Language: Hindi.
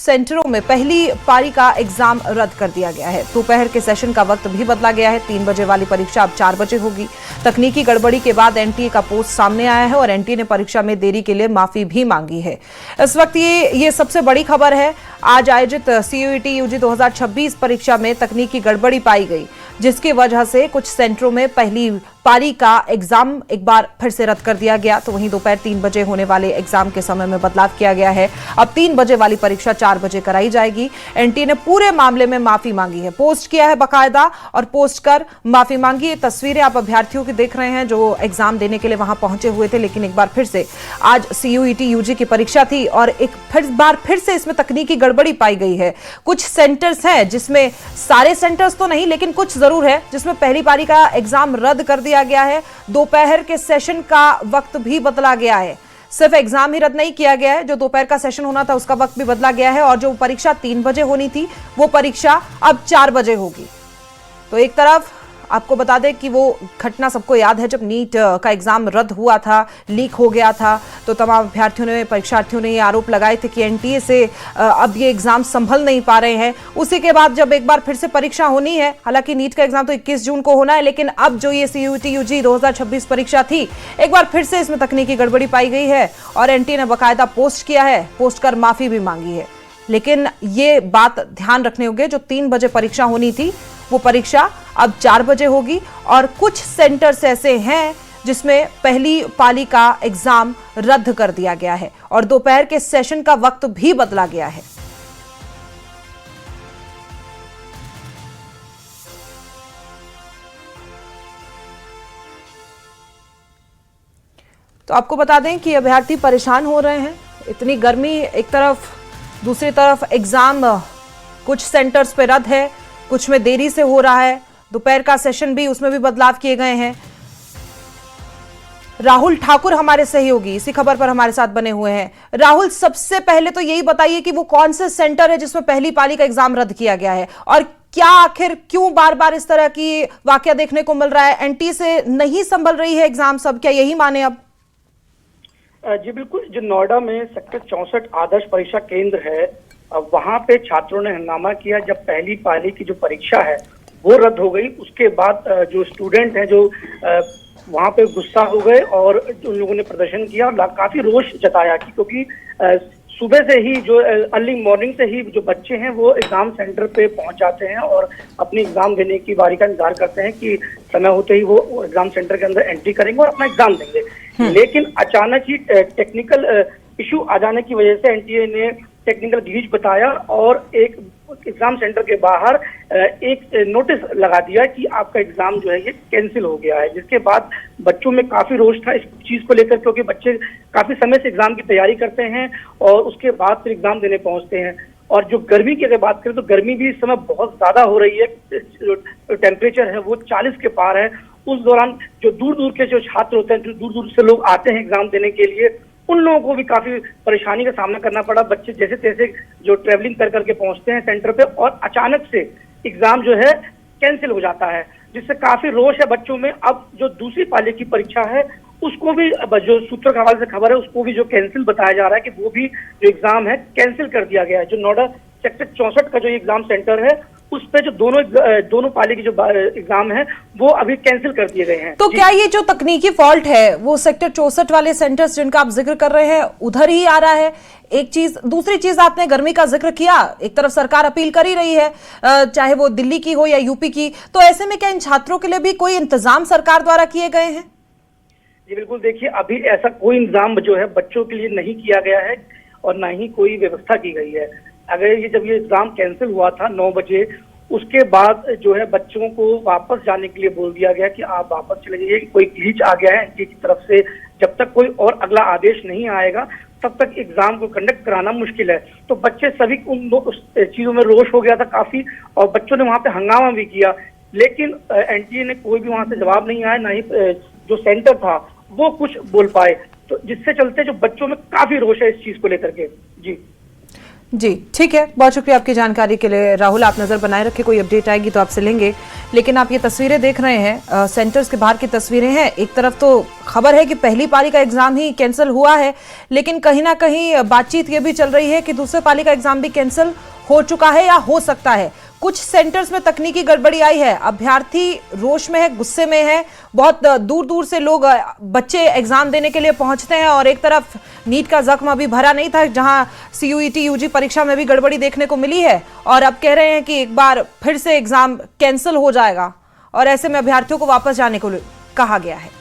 सेंटरों में पहली पारी का एग्जाम रद्द कर दिया गया है। दोपहर के सेशन का वक्त भी बदला गया है। 3 बजे वाली परीक्षा अब 4 बजे होगी। तकनीकी गड़बड़ी के बाद एनटीए का पोस्ट सामने आया है और एनटीए ने परीक्षा में देरी के लिए माफी भी मांगी है। इस वक्त ये सबसे बड़ी खबर है। आज आयोजित सीयूईटी यूजी 2026 परीक्षा में तकनीकी गड़बड़ी पाई गई, जिसकी वजह से कुछ सेंटरों में पहली पारी का एग्जाम एक बार फिर से रद्द कर दिया गया। तो वहीं दोपहर 3 बजे होने वाले एग्जाम के समय में बदलाव किया गया है। अब 3 बजे वाली परीक्षा 4 बजे कराई जाएगी। एनटीए ने पूरे मामले में माफी मांगी है, पोस्ट किया है बकायदा और पोस्ट कर माफी मांगी। ये तस्वीरें आप अभ्यर्थियों की देख रहे हैं जो एग्जाम देने के लिए वहां पहुंचे हुए थे, लेकिन एक बार फिर से आज सीयूईटी यूजी की परीक्षा थी और एक बार फिर से इसमें तकनीकी गड़बड़ी पाई गई है। कुछ सेंटर्स हैं जिसमें, सारे सेंटर्स तो नहीं लेकिन कुछ जरूर है जिसमें पहली पारी का एग्जाम रद्द कर दिया गया है। दोपहर के सेशन का वक्त भी बदला गया है। सिर्फ एग्जाम ही रद्द नहीं किया गया है, जो दोपहर का सेशन होना था उसका वक्त भी बदला गया है और जो परीक्षा 3 बजे होनी थी वो परीक्षा अब 4 बजे होगी। तो एक तरफ आपको बता दें कि वो घटना सबको याद है जब नीट का एग्जाम रद्द हुआ था, लीक हो गया था, तो तमाम परीक्षार्थियों ने ये आरोप लगाए थे कि एनटीए से अब ये एग्जाम संभल नहीं पा रहे हैं। उसी के बाद जब एक बार फिर से परीक्षा होनी है, हालांकि नीट का एग्जाम तो 21 जून को होना है, लेकिन अब जो ये सीयूईटी यूजी 2026 परीक्षा थी, एक बार फिर से इसमें तकनीकी गड़बड़ी पाई गई है और एनटीए ने बाकायदा पोस्ट किया है, पोस्ट कर माफी भी मांगी है। लेकिन ये बात ध्यान रखने होंगे, जो 3 बजे परीक्षा होनी थी वो परीक्षा अब 4 बजे होगी और कुछ सेंटर्स ऐसे हैं जिसमें पहली पाली का एग्जाम रद्द कर दिया गया है और दोपहर के सेशन का वक्त भी बदला गया है। तो आपको बता दें कि अभ्यर्थी परेशान हो रहे हैं। इतनी गर्मी एक तरफ, दूसरी तरफ एग्जाम कुछ सेंटर्स पे रद्द है, कुछ में देरी से हो रहा है। दोपहर का सेशन भी, उसमें भी बदलाव किए गए हैं। राहुल ठाकुर हमारे सहयोगी इसी खबर पर हमारे साथ बने हुए हैं। राहुल, सबसे पहले तो यही बताइए कि वो कौन से सेंटर है जिसमें पहली पाली का एग्जाम रद्द किया गया है और क्या आखिर क्यों बार बार इस तरह की वाकया देखने को मिल रहा है? एनटीए से नहीं संभल रही है एग्जाम, सब क्या यही माने अब? जी बिल्कुल, जो नोएडा में सेक्टर 64 आदर्श परीक्षा केंद्र है, वहां पे छात्रों ने हंगामा किया जब पहली पाली की जो परीक्षा है वो रद्द हो गई। उसके बाद जो स्टूडेंट हैं जो वहां पे गुस्सा हो गए और उन लोगों ने प्रदर्शन किया और काफी रोष जताया क्योंकि सुबह से ही, जो अर्ली मॉर्निंग से ही जो बच्चे हैं वो एग्जाम सेंटर पे पहुंच जाते हैं और अपनी एग्जाम देने की बारी का इंतजार करते हैं कि समय होते ही वो एग्जाम सेंटर के अंदर एंट्री करेंगे और अपना एग्जाम देंगे। लेकिन अचानक ही टेक्निकल इशू आ जाने की वजह से एनटीए ने टेक्निकल ग्लिच बताया और एक एग्जाम सेंटर के बाहर एक नोटिस लगा दिया कि आपका एग्जाम जो है ये कैंसिल हो गया है, जिसके बाद बच्चों में काफी रोष था इस चीज को लेकर, क्योंकि बच्चे काफी समय से एग्जाम की तैयारी करते हैं और उसके बाद फिर एग्जाम देने पहुंचते हैं। और जो गर्मी की अगर बात करें तो गर्मी भी इस समय बहुत ज्यादा हो रही है। जो टेम्परेचर है वो 40 के पार है। उस दौरान जो दूर दूर के जो छात्र होते हैं, जो दूर दूर से लोग आते हैं एग्जाम देने के लिए, उन लोगों को भी काफी परेशानी का सामना करना पड़ा। बच्चे जैसे तैसे जो ट्रेवलिंग कर करके पहुंचते हैं सेंटर पे और अचानक से एग्जाम जो है कैंसिल हो जाता है, जिससे काफी रोष है बच्चों में। अब जो दूसरी पाली की परीक्षा है उसको भी, जो सूत्रों के हवाले से खबर है, उसको भी जो कैंसिल बताया जा रहा है कि वो भी जो एग्जाम है कैंसिल कर दिया गया है। जो नोएडा सेक्टर 64 का जो एग्जाम सेंटर है उस पे जो दोनों पाली की जो एग्जाम है वो अभी कैंसिल कर दिए गए हैं। तो क्या ये जो तकनीकी फॉल्ट है वो सेक्टर 64 वाले सेंटर्स जिनका आप जिक्र कर रहे हैं उधर ही आ रहा है? एक चीज, दूसरी चीज, आपने गर्मी का जिक्र किया, एक तरफ सरकार अपील कर ही रही है, चाहे वो दिल्ली की हो या यूपी की, तो ऐसे में क्या इन छात्रों के लिए भी कोई इंतजाम सरकार द्वारा किए गए हैं? जी बिल्कुल, देखिए अभी ऐसा कोई इंतजाम जो है बच्चों के लिए नहीं किया गया है और ना ही कोई व्यवस्था की गई है। अगर जब ये एग्जाम कैंसिल हुआ था 9 बजे, उसके बाद जो है बच्चों को वापस जाने के लिए बोल दिया गया कि आप वापस चले जाइए। कोई ग्लिच आ गया है एनटीए की तरफ से, जब तक कोई और अगला आदेश नहीं आएगा तब तक एग्जाम को कंडक्ट कराना मुश्किल है। तो बच्चे सभी उन चीजों में रोष हो गया था काफी और बच्चों ने वहां पे हंगामा भी किया, लेकिन एनटीए ने कोई भी वहां से जवाब नहीं आया, ना ही जो सेंटर था वो कुछ बोल पाए, तो जिससे चलते जो बच्चों में काफी रोष है इस चीज को लेकर के। जी जी ठीक है, बहुत शुक्रिया आपकी जानकारी के लिए राहुल। आप नजर बनाए रखें, कोई अपडेट आएगी तो आपसे लेंगे। लेकिन आप ये तस्वीरें देख रहे हैं, सेंटर्स के बाहर की तस्वीरें हैं। एक तरफ तो खबर है कि पहली पाली का एग्जाम ही कैंसिल हुआ है, लेकिन कहीं ना कहीं बातचीत ये भी चल रही है कि दूसरे पाली का एग्जाम भी कैंसिल हो चुका है या हो सकता है। कुछ सेंटर्स में तकनीकी गड़बड़ी आई है, अभ्यर्थी रोष में है, गुस्से में है। बहुत दूर दूर से लोग, बच्चे एग्जाम देने के लिए पहुंचते हैं और एक तरफ नीट का जख्म अभी भरा नहीं था, जहां सीयूईटी यूजी परीक्षा में भी गड़बड़ी देखने को मिली है और अब कह रहे हैं कि एक बार फिर से एग्जाम कैंसिल हो जाएगा और ऐसे में अभ्यर्थियों को वापस जाने को कहा गया है।